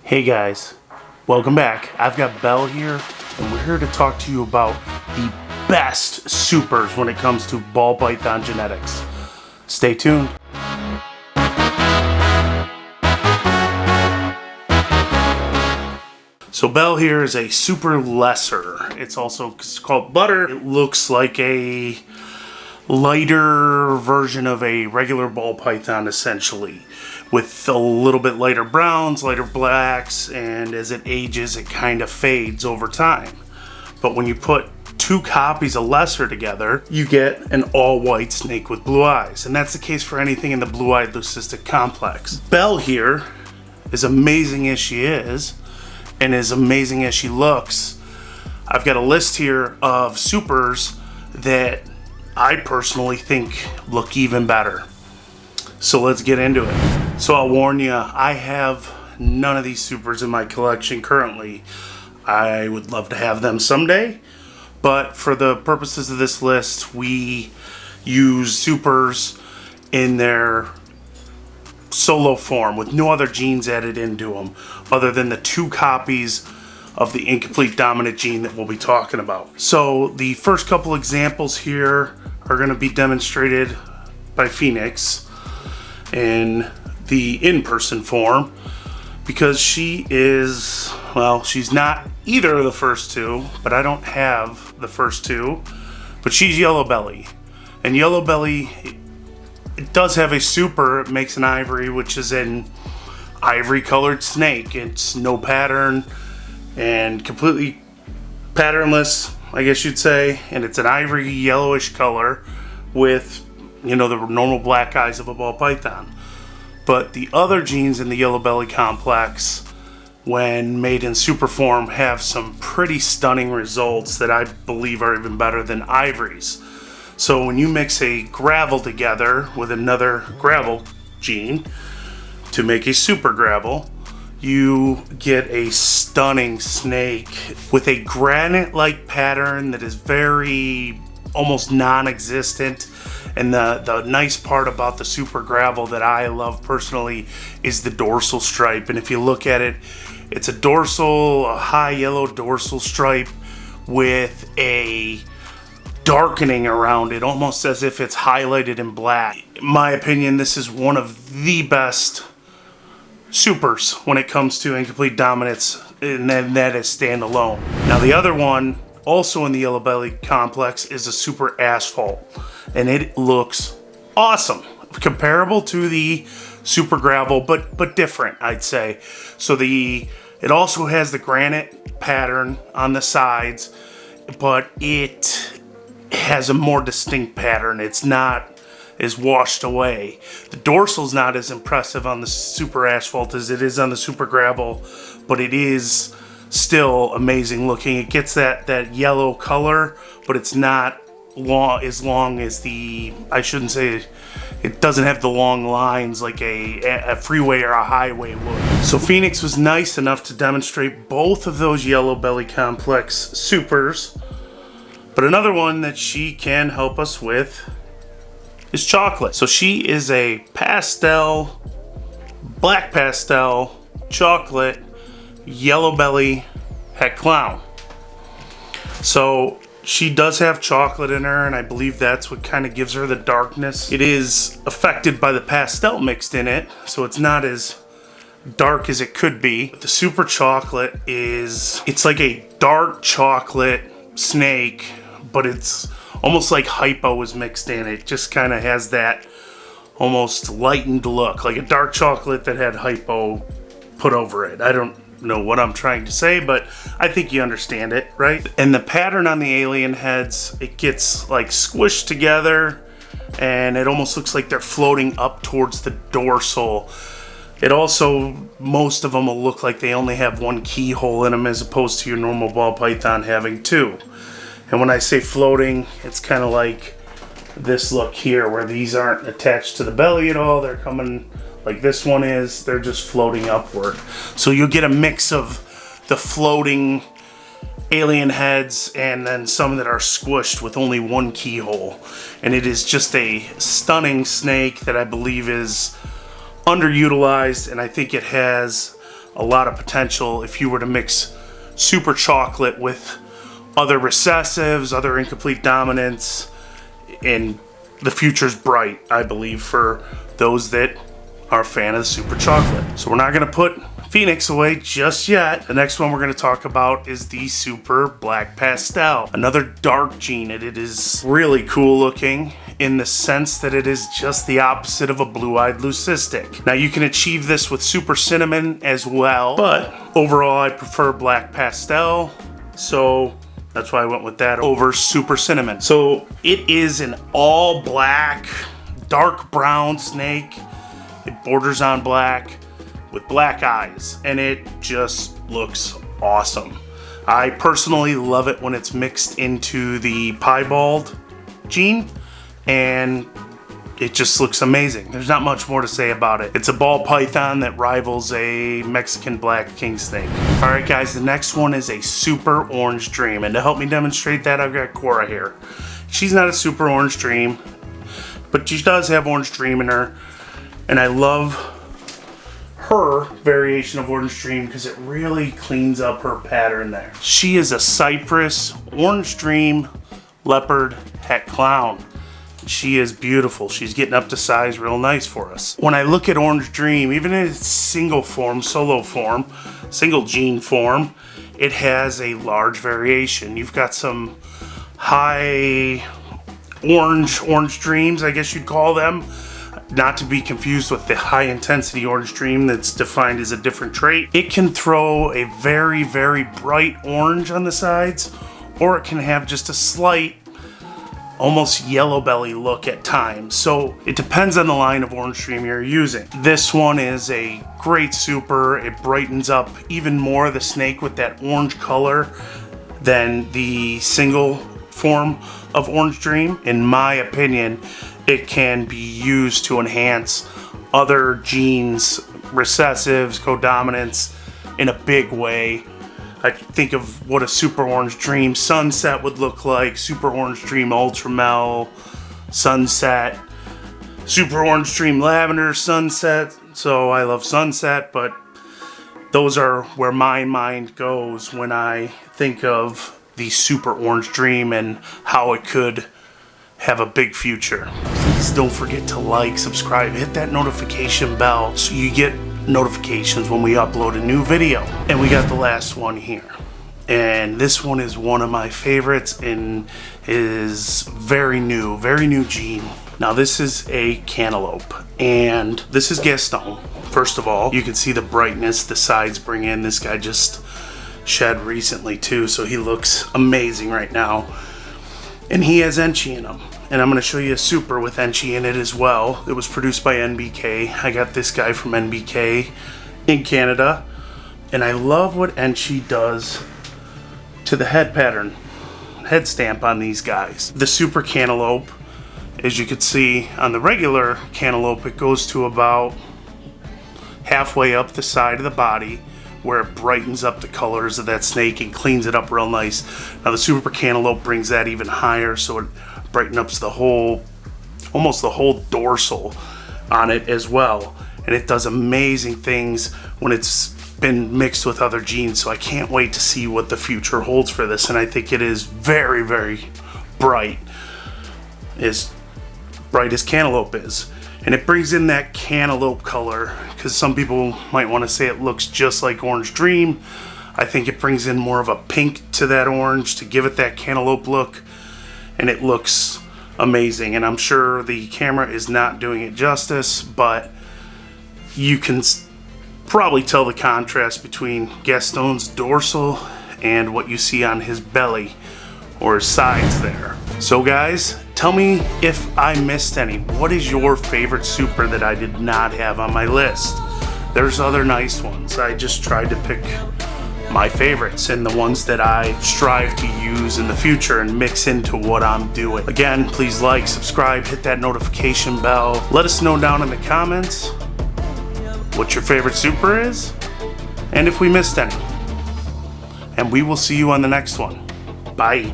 Hey guys, welcome back. I've got Belle here, and we're here to talk to you about the best supers when it comes to ball python genetics. Stay tuned. So Belle here is a super lesser. It's also called butter. It looks like a lighter version of a regular ball python, essentially, with a little bit lighter browns, lighter blacks, and as it ages it kind of fades over time. But when you put two copies of lesser together, you get an all-white snake with blue eyes, and that's the case for anything in the blue-eyed leucistic complex. Belle here, as amazing as she is and as amazing as she looks, I've got a list here of supers that I personally think look even better. So let's get into it. So I'll warn you, I have none of these supers in my collection currently. I would love to have them someday, but for the purposes of this list, we use supers in their solo form with no other genes added into them other than the two copies of the incomplete dominant gene that we'll be talking about. So the first couple examples here are going to be demonstrated by Phoenix in the in-person form, because she is, well, she's not either of the first two, but I don't have the first two, but she's Yellow Belly. And Yellow Belly, it does have a super. It makes an ivory, which is an ivory colored snake. It's no pattern and completely patternless, I guess you'd say, and it's an ivory yellowish color with, you know, the normal black eyes of a ball python. But the other genes in the yellow belly complex, when made in super form, have some pretty stunning results that I believe are even better than ivories. So when you mix a gravel together with another gravel gene to make a super gravel, you get a stunning snake with a granite-like pattern that is very almost non-existent. And the nice part about the super gravel that I love personally is the dorsal stripe. And if you look at it, it's a high yellow dorsal stripe with a darkening around it, almost as if it's highlighted in black. In my opinion, this is one of the best supers when it comes to incomplete dominance, and then that is standalone. Now the other one, also in the yellow belly complex, is a super asphalt, and it looks awesome, comparable to the super gravel, but different, I'd say. So it also has the granite pattern on the sides, but it has a more distinct pattern. It's not as washed away. The dorsal's not as impressive on the super asphalt as it is on the super gravel, but it is still amazing looking. It gets that yellow color, but it's not as long as I shouldn't say it doesn't have the long lines like a freeway or a highway would. So Phoenix was nice enough to demonstrate both of those yellow belly complex supers, but another one that she can help us with is Chocolate. So she is a black pastel, chocolate, yellow belly het clown. So she does have chocolate in her, and I believe that's what kind of gives her the darkness. It is affected by the pastel mixed in it, so it's not as dark as it could be. But the super chocolate it's like a dark chocolate snake, but it's almost like hypo was mixed in. It just kind of has that almost lightened look, like a dark chocolate that had hypo put over it. I don't know what I'm trying to say, but I think you understand it, right? And the pattern on the alien heads, it gets like squished together, and it almost looks like they're floating up towards the dorsal. It also, most of them will look like they only have one keyhole in them, as opposed to your normal ball python having two. And when I say floating, it's kind of like this look here, where these aren't attached to the belly at all. They're coming like this one is. They're just floating upward. So you'll get a mix of the floating alien heads and then some that are squished with only one keyhole. And it is just a stunning snake that I believe is underutilized, and I think it has a lot of potential if you were to mix super chocolate with other recessives, other incomplete dominants, and the future's bright, I believe, for those that are a fan of the super chocolate. So we're not gonna put Phoenix away just yet. The next one we're going to talk about is the Super Black Pastel. Another dark gene. It is really cool looking in the sense that it is just the opposite of a blue-eyed leucistic. Now you can achieve this with Super Cinnamon as well, but overall I prefer Black Pastel, so that's why I went with that over Super Cinnamon. So it is an all black, dark brown snake. It borders on black with black eyes, and it just looks awesome. I personally love it when it's mixed into the piebald gene, and it just looks amazing. There's not much more to say about it. It's a ball python that rivals a Mexican black king snake. All right, guys, the next one is a Super Orange Dream, and to help me demonstrate that, I've got Cora here. She's not a Super Orange Dream, but she does have Orange Dream in her, and I love her variation of Orange Dream because it really cleans up her pattern there. She is a Cypress Orange Dream Leopard Het Clown. She is beautiful. She's getting up to size real nice for us. When I look at Orange Dream, even in its single form, solo form, single gene form, it has a large variation. You've got some high orange dreams, I guess you'd call them. Not to be confused with the high intensity Orange Dream that's defined as a different trait. It can throw a very, very bright orange on the sides, or it can have just a slight, almost yellow belly look at times. So it depends on the line of Orange Dream you're using. This one is a great super. It brightens up even more the snake with that orange color than the single form of Orange Dream. In my opinion, it can be used to enhance other genes, recessives, codominants in a big way. I think of what a Super Orange Dream Sunset would look like, Super Orange Dream Ultramel Sunset, Super Orange Dream Lavender Sunset. So I love Sunset, but those are where my mind goes when I think of the Super Orange Dream and how it could have a big future. Please don't forget to like, subscribe, hit that notification bell so you get notifications when we upload a new video. And we got the last one here. And this one is one of my favorites and is very new gene. Now this is a cantaloupe, and this is Gaston. First of all, you can see the brightness the sides bring in. This guy just shed recently too, so he looks amazing right now. And he has Enchi in him. And I'm going to show you a super with Enchi in it as well. It was produced by NBK. I got this guy from NBK in Canada. And I love what Enchi does to the head pattern, head stamp on these guys. The super cantaloupe, as you can see on the regular cantaloupe, it goes to about halfway up the side of the body, where it brightens up the colors of that snake and cleans it up real nice. Now the super cantaloupe brings that even higher, so it brightens up the whole, almost the whole dorsal on it as well. And it does amazing things when it's been mixed with other genes, so I can't wait to see what the future holds for this. And I think it is very, very bright, as bright as cantaloupe is. And it brings in that cantaloupe color, because some people might want to say it looks just like Orange Dream. I think it brings in more of a pink to that orange to give it that cantaloupe look, and it looks amazing. And I'm sure the camera is not doing it justice, but you can probably tell the contrast between Gaston's dorsal and what you see on his belly or his sides there. So guys, tell me if I missed any. What is your favorite super that I did not have on my list? There's other nice ones. I just tried to pick my favorites and the ones that I strive to use in the future and mix into what I'm doing. Again, please like, subscribe, hit that notification bell. Let us know down in the comments what your favorite super is and if we missed any. And we will see you on the next one. Bye.